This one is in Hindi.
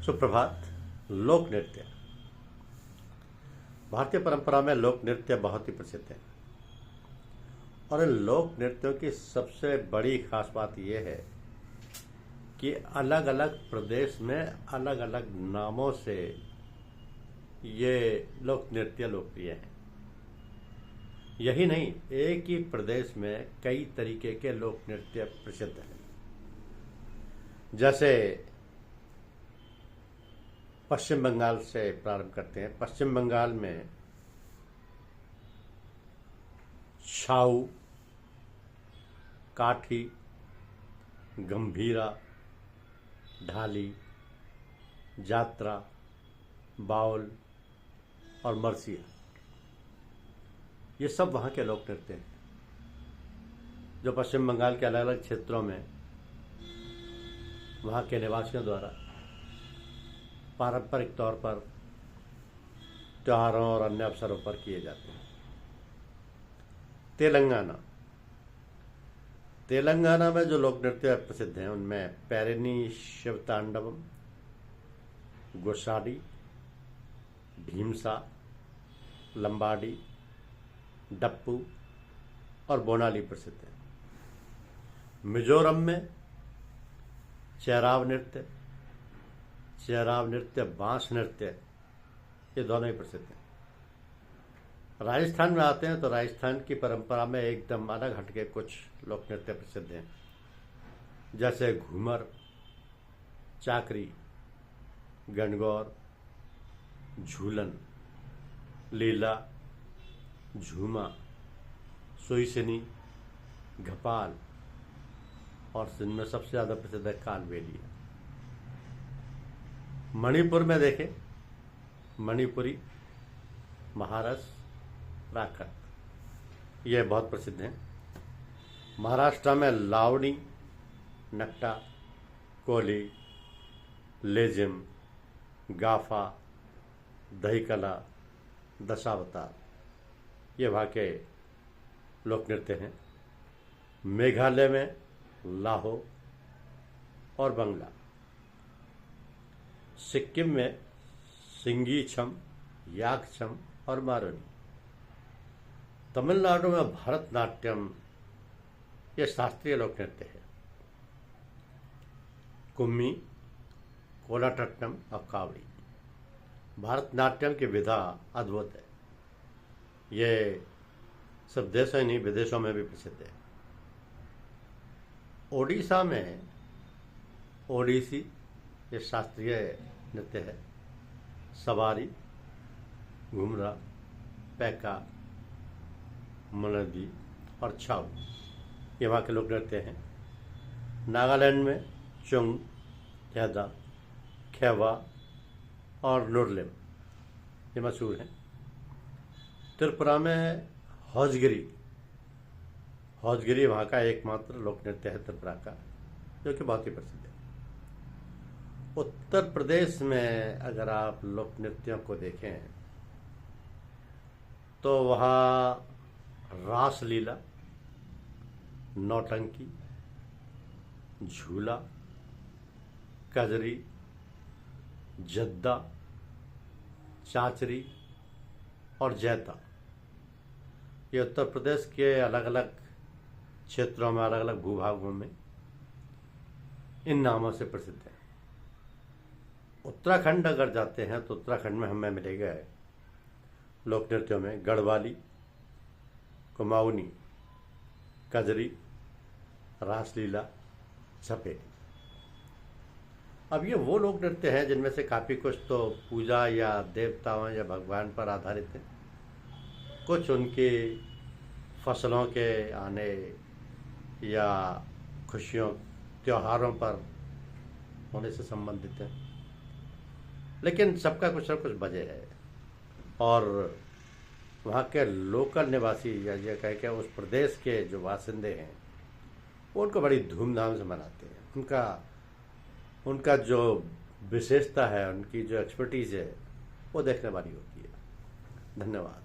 सुप्रभात। लोक नृत्य। भारतीय परंपरा में लोक नृत्य बहुत ही प्रसिद्ध है और इन लोक नृत्यों की सबसे बड़ी खास बात यह है कि अलग अलग प्रदेश में अलग अलग नामों से ये लोक नृत्य लोकप्रिय हैं। यही नहीं, एक ही प्रदेश में कई तरीके के लोक नृत्य प्रसिद्ध हैं। जैसे पश्चिम बंगाल से प्रारंभ करते हैं। पश्चिम बंगाल में छाऊ, काठी, गंभीरा, ढाली, जात्रा, बाउल और मरसिया, ये सब वहाँ के लोक नृत्य हैं जो पश्चिम बंगाल के अलग अलग क्षेत्रों में वहाँ के निवासियों द्वारा पारंपरिक तौर पर त्योहारों और अन्य अवसरों पर किए जाते हैं। तेलंगाना में जो लोक नृत्य प्रसिद्ध हैं उनमें पैरिनी शिवतांडवम, गोसाडी, ढीमसा, लंबाडी, डप्पू और बोनाली प्रसिद्ध हैं। मिजोरम में चेराव नृत्य, बांस नृत्य, ये दोनों ही प्रसिद्ध हैं। राजस्थान में आते हैं तो राजस्थान की परंपरा में एकदम अलग हटके कुछ लोक नृत्य प्रसिद्ध हैं, जैसे घूमर, चाकरी, गणगौर, झूलन, लीला, झूमा, सुईसनी, घपाल और जिनमें सबसे ज़्यादा प्रसिद्ध है कालबेलिया। मणिपुर में देखें, मणिपुरी, महारस, प्राकृत, ये बहुत प्रसिद्ध हैं। महाराष्ट्र में लावणी, नट्टा, कोली, लेजिम, गाफा, दहीकला, दशावतार, ये वहाँ के लोक नृत्य हैं। मेघालय में लाहो और बंगला। सिक्किम में सिंगी छम, याक छम और मारुनी। तमिलनाडु में भरतनाट्यम, ये शास्त्रीय लोक नृत्य है। कुम्मी, कोलाटट्टम और कावड़ी। भरतनाट्यम की विधा अद्भुत है। ये सब देशों ही नहीं, विदेशों में भी प्रसिद्ध है। ओडिशा में ओडिसी, ये शास्त्रीय नृत्य है। सवारी, घुमरा, पैका, मनदी और छाऊ, ये वहाँ के लोक नृत्य हैं। नागालैंड में चुंग, कैदा, खेवा और नुरलिम, ये मशहूर हैं। त्रिपुरा में हौजगिरी वहाँ का एकमात्र लोक नृत्य है त्रिपुरा का, जो कि बहुत ही प्रसिद्ध है। उत्तर प्रदेश में अगर आप लोक नृत्यों को देखें तो वहाँ रासलीला, नौटंकी, झूला, कजरी, जद्दा, चाचरी और जैता, ये उत्तर प्रदेश के अलग अलग क्षेत्रों में, अलग अलग भूभागों में इन नामों से प्रसिद्ध है। उत्तराखंड अगर जाते हैं तो उत्तराखंड में हमें मिलेगा लोक नृत्यों में गढ़वाली, कुमाऊनी, कजरी, रासलीला, छपे। अब ये वो लोक नृत्य हैं जिनमें से काफ़ी कुछ तो पूजा या देवताओं या भगवान पर आधारित है, कुछ उनकी फसलों के आने या खुशियों, त्योहारों पर होने से संबंधित है, लेकिन सबका कुछ ना कुछ वजह है। और वहाँ के लोकल निवासी या ये कह के उस प्रदेश के जो बासिंदे हैं वो उनको बड़ी धूमधाम से मनाते हैं। उनका जो विशेषता है, उनकी जो एक्सपर्टीज़ है, वो देखने वाली होती है। धन्यवाद।